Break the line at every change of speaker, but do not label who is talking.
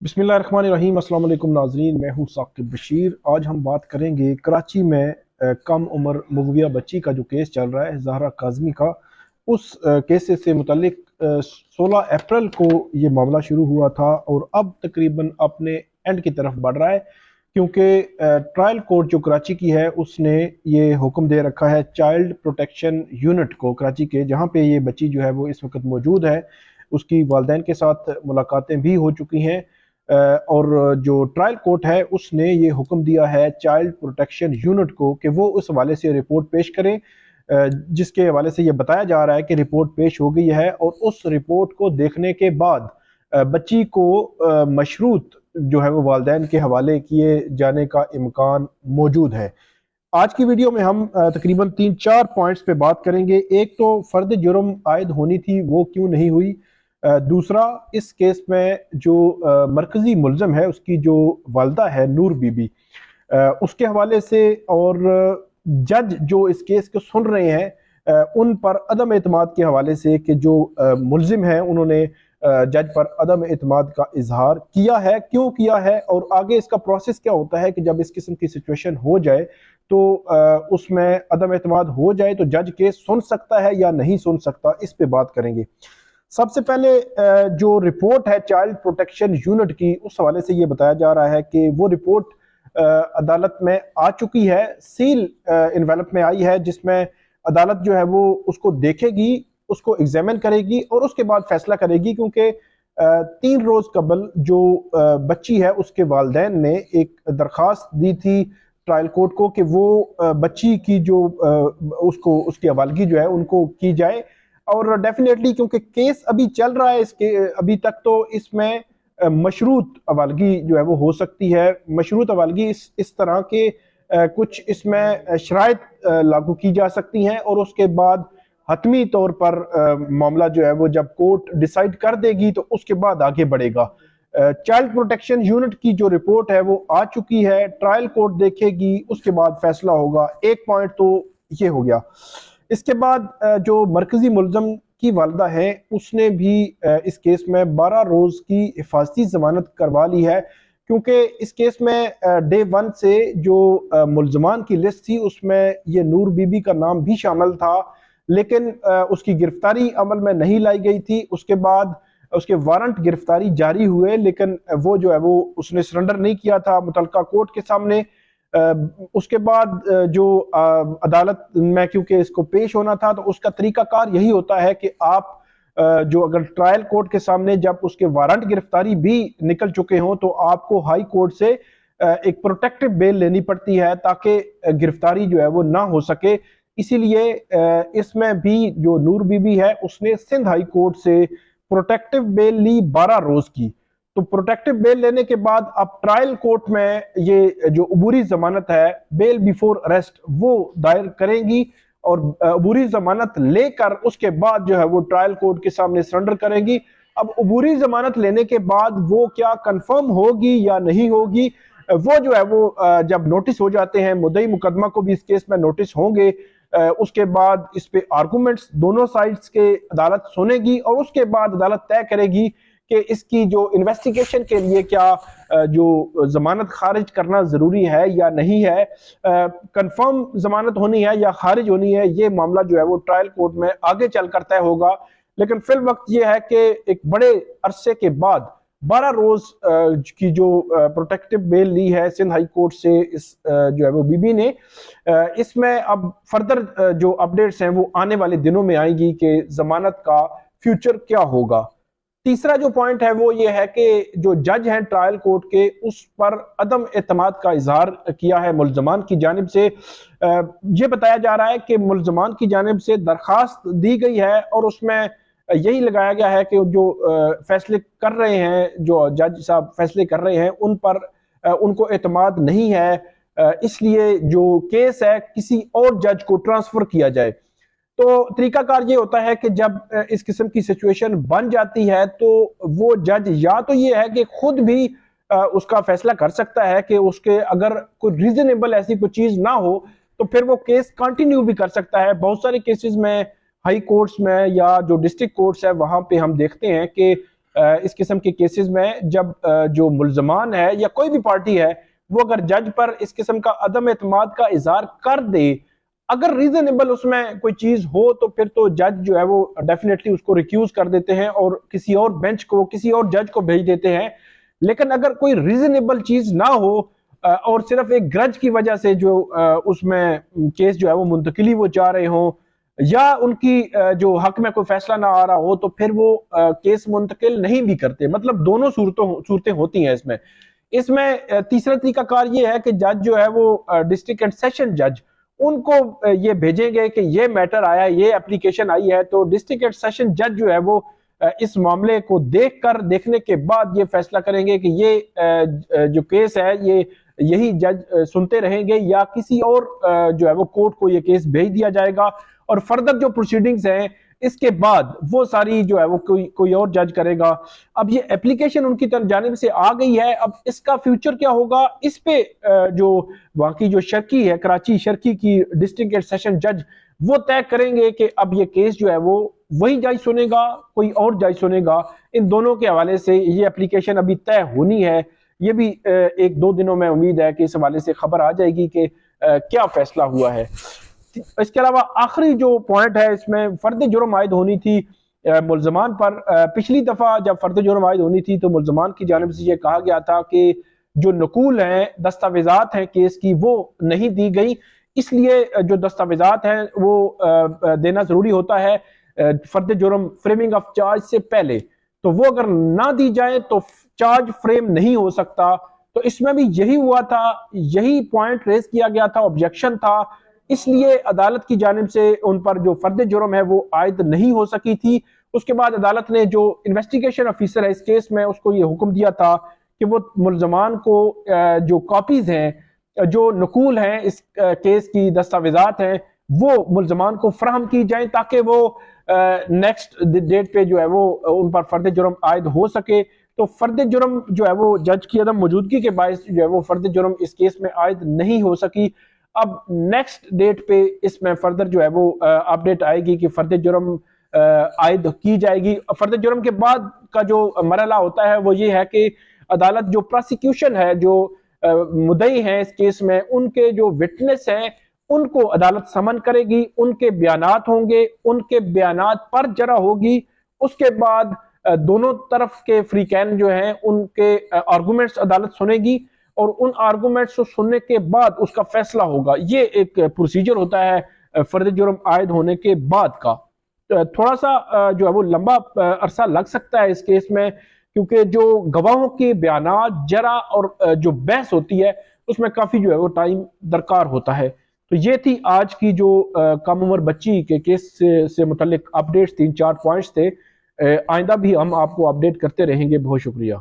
बिस्मिल्लाहिर्रहमानिर्रहीम। अस्सलाम वालेकुम नाज़रीन, मैं हूँ साकिब बशीर। आज हम बात करेंगे कराची में कम उम्र मुगविया बच्ची का जो केस चल रहा है, ज़हरा काज़मी का। उस केस से मुतल्लिक 16 अप्रैल को ये मामला शुरू हुआ था और अब तकरीबन अपने एंड की तरफ बढ़ रहा है, क्योंकि ट्रायल कोर्ट जो कराची की है उसने ये हुक्म दे रखा है चाइल्ड प्रोटेक्शन यूनिट को, कराची के, जहाँ पे ये बच्ची जो है वो इस वक्त मौजूद है। उसकी वालदैन के साथ मुलाकातें भी हो चुकी हैं और जो ट्रायल कोर्ट है उसने ये हुक्म दिया है चाइल्ड प्रोटेक्शन यूनिट को कि वो उस हवाले से रिपोर्ट पेश करें, जिसके हवाले से ये बताया जा रहा है कि रिपोर्ट पेश हो गई है और उस रिपोर्ट को देखने के बाद बच्ची को मशरूत जो है वो वालदैन के हवाले किए जाने का इम्कान मौजूद है। आज की वीडियो में हम तकरीबन 3-4 पॉइंट्स पे बात करेंगे। एक तो फर्द जुर्म आयद होनी थी, वो क्यों नहीं हुई। दूसरा, इस केस में जो मरकजी मुलजम है उसकी जो वालदा है नूर बीबी, उसके हवाले से, और जज जो इस केस को सुन रहे हैं उन पर अदम एतमाद के हवाले से कि जो मुलजिम हैं उन्होंने जज पर अदम एतमाद का इजहार किया है, क्यों किया है, और आगे इसका प्रोसेस क्या होता है कि जब इस किस्म की सिचुएशन हो जाए तो उसमें अदम एतमाद हो जाए तो जज केस सुन सकता है या नहीं सुन सकता, इस पे बात करेंगे। सबसे पहले जो रिपोर्ट है चाइल्ड प्रोटेक्शन यूनिट की, उस हवाले से ये बताया जा रहा है कि वो रिपोर्ट अदालत में आ चुकी है, सील इन्वेलप में आई है, जिसमें अदालत जो है वो उसको देखेगी, उसको एग्जामिन करेगी और उसके बाद फैसला करेगी। क्योंकि 3 रोज कबल जो बच्ची है उसके वालदैन ने एक दरख्वास्त दी थी ट्रायल कोर्ट को कि वो बच्ची की जो उसको उसकी हवालगी जो है उनको की जाए। और डेफिनेटली क्योंकि केस अभी चल रहा है, इसके अभी तक तो इसमें मशरूत अवालगी जो है वो हो सकती है। मशरूत अवालगी इस तरह के कुछ इसमें शराइत लागू की जा सकती हैं और उसके बाद हतमी तौर पर मामला जो है वो जब कोर्ट डिसाइड कर देगी तो उसके बाद आगे बढ़ेगा। चाइल्ड प्रोटेक्शन यूनिट की जो रिपोर्ट है वो आ चुकी है, ट्रायल कोर्ट देखेगी, उसके बाद फैसला होगा। एक पॉइंट तो ये हो गया। इसके बाद जो मरकजी मुलजम की वालदा है उसने भी इस केस में 12 रोज की हिफाजती जमानत करवा ली है, क्योंकि इस केस में डे 1 से जो मुलजमान की लिस्ट थी उसमें ये नूर बीबी का नाम भी शामिल था, लेकिन उसकी गिरफ्तारी अमल में नहीं लाई गई थी। उसके बाद उसके वारंट गिरफ्तारी जारी हुए, लेकिन वो जो है वो उसने सरेंडर नहीं किया था मुतलका कोर्ट के सामने। उसके बाद जो अदालत में क्योंकि इसको पेश होना था तो उसका तरीकाकार यही होता है कि आप जो अगर ट्रायल कोर्ट के सामने जब उसके वारंट गिरफ्तारी भी निकल चुके हों तो आपको हाई कोर्ट से एक प्रोटेक्टिव बेल लेनी पड़ती है ताकि गिरफ्तारी जो है वो ना हो सके। इसीलिए इसमें भी जो नूर बीबी है उसने सिंध हाई कोर्ट से प्रोटेक्टिव बेल ली 12 रोज की। तो प्रोटेक्टिव बेल लेने के बाद अब ट्रायल कोर्ट में ये जो अबूरी जमानत है, बेल बिफोर अरेस्ट, वो दायर करेंगी और अबूरी जमानत लेकर उसके बाद जो है वो ट्रायल कोर्ट के सामने सरेंडर करेंगी। अब अबूरी जमानत लेने के बाद वो क्या कंफर्म होगी या नहीं होगी, वो जो है वो जब नोटिस हो जाते हैं, मुद्दई मुकदमा को भी इस केस में नोटिस होंगे, उसके बाद इस पे आर्गूमेंट्स दोनों साइड्स के अदालत सुनेगी और उसके बाद अदालत तय करेगी कि इसकी जो इन्वेस्टिगेशन के लिए क्या जो जमानत खारिज करना जरूरी है या नहीं है, कंफर्म जमानत होनी है या खारिज होनी है, ये मामला जो है वो ट्रायल कोर्ट में आगे चलकर तय होगा। लेकिन फिल वक्त ये है कि एक बड़े अरसे के बाद 12 रोज की जो प्रोटेक्टिव बेल ली है सिंध हाई कोर्ट से इस जो है वो बीबी ने, इसमें अब फर्दर जो अपडेट्स हैं वो आने वाले दिनों में आएंगी कि जमानत का फ्यूचर क्या होगा। तीसरा जो पॉइंट है वो ये है कि जो जज हैं ट्रायल कोर्ट के, उस पर अदम एतमाद का इजहार किया है मुलजमान की जानिब से। ये बताया जा रहा है कि मुलजमान की जानिब से दरखास्त दी गई है और उसमें यही लगाया गया है कि जो फैसले कर रहे हैं, जो जज साहब फैसले कर रहे हैं, उन पर उनको एतमाद नहीं है, इसलिए जो केस है किसी और जज को ट्रांसफर किया जाए। तो तरीकाकार ये होता है कि जब इस किस्म की सिचुएशन बन जाती है तो वो जज या तो ये है कि खुद भी उसका फैसला कर सकता है कि उसके अगर कोई रीजनेबल ऐसी कोई चीज ना हो तो फिर वो केस कंटिन्यू भी कर सकता है। बहुत सारे केसेस में हाई कोर्ट्स में या जो डिस्ट्रिक्ट कोर्ट्स है वहां पे हम देखते हैं कि इस किस्म के केसेस में जब जो मुल्जमान है या कोई भी पार्टी है वो अगर जज पर इस किस्म का अदम एतमाद का इजहार कर दे, अगर रीजनेबल उसमें कोई चीज हो, तो फिर तो जज जो है वो डेफिनेटली उसको रिक्यूज कर देते हैं और किसी और बेंच को, किसी और जज को भेज देते हैं। लेकिन अगर कोई रीजनेबल चीज ना हो और सिर्फ एक ग्रज की वजह से जो उसमें केस जो है वो मुंतकिली वो चाह रहे हो, या उनकी जो हक में कोई फैसला ना आ रहा हो, तो फिर वो केस मुंतकिल नहीं भी करते। मतलब दोनों सूरतें होती हैं इसमें। इसमें तीसरा तरीकाकार ये है कि जज जो है वो डिस्ट्रिक्ट एंड सेशन जज, उनको ये भेजेंगे कि ये मैटर आया, ये एप्लीकेशन आई है, तो डिस्ट्रिक्ट एंड सेशन जज जो है वो इस मामले को देखने के बाद ये फैसला करेंगे कि ये जो केस है ये यही जज सुनते रहेंगे या किसी और जो है वो कोर्ट को ये केस भेज दिया जाएगा, और फर्दर जो प्रोसीडिंग्स हैं इसके बाद वो सारी जो है वो कोई और जज करेगा। अब ये एप्लीकेशन उनकी तरफ जानिब से आ गई है, अब इसका फ्यूचर क्या होगा इस पे जो बाकी जो शर्की है, कराची शर्की की डिस्ट्रिक्ट एंड सेशन जज, वो तय करेंगे कि अब ये केस जो है वो वही जज सुनेगा, कोई और जज सुनेगा। इन दोनों के हवाले से ये एप्लीकेशन अभी तय होनी है। ये भी एक दो दिनों में उम्मीद है कि इस हवाले से खबर आ जाएगी कि क्या फैसला हुआ है। इसके अलावा आखिरी जो पॉइंट है इसमें फर्द जुर्म आयद होनी थी मुल्जमान पर। पिछली दफा जब फर्द जुर्म आयद होनी थी तो मुल्जमान की जानिब से ये कहा गया था कि जो नकूल हैं, दस्तावेजात हैं केस की, वो नहीं दी गई, इसलिए जो दस्तावेजात हैं वो देना जरूरी होता है फर्द जुर्म फ्रेमिंग ऑफ चार्ज से पहले। तो वो अगर ना दी जाए तो चार्ज फ्रेम नहीं हो सकता। तो इसमें भी यही हुआ था, यही पॉइंट रेज किया गया था, ऑब्जेक्शन था, इसलिए अदालत की जानिब से उन पर जो फर्द जुर्म है वो आयद नहीं हो सकी थी। उसके बाद अदालत ने जो इन्वेस्टिगेशन ऑफिसर है इस केस में, उसको ये हुक्म दिया था कि वो मुल्जमान को जो कॉपीज हैं, जो नकूल हैं इस केस की, दस्तावेजात हैं, वो मुल्जमान को फराहम की जाए ताकि वो नेक्स्ट डेट पे जो है वो उन पर फर्द जुर्म आयद हो सके। तो फर्द जुर्म जो है वो जज की अदम मौजूदगी के बायस जो है वो फर्द जुर्म इस केस में आयद नहीं हो सकी। अब नेक्स्ट डेट पे इसमें फर्दर जो है वो अपडेट आएगी कि फर्द जुर्म आयद की जाएगी। फर्द जुर्म के बाद का जो मरहला होता है वो ये है कि अदालत जो प्रोसिक्यूशन है, जो मुद्दई हैं इस केस में, उनके जो विटनेस हैं उनको अदालत समन करेगी, उनके बयानात होंगे, उनके बयानात पर जरा होगी। उसके बाद दोनों तरफ के फ्रीकैन जो हैं उनके आर्गुमेंट्स अदालत सुनेगी और उन आर्गुमेंट्स को सुनने के बाद उसका फैसला होगा। ये एक प्रोसीजर होता है फर्द जुर्म आयद होने के बाद का। थोड़ा सा जो है वो लंबा अरसा लग सकता है इस केस में, क्योंकि जो गवाहों के बयानात जरा और जो बहस होती है उसमें काफी जो है वो टाइम दरकार होता है। तो ये थी आज की जो कम उम्र बच्ची के केस से मुतल्लिक अपडेट्स, 3-4 पॉइंट्स थे। आइंदा भी हम आपको अपडेट करते रहेंगे। बहुत शुक्रिया।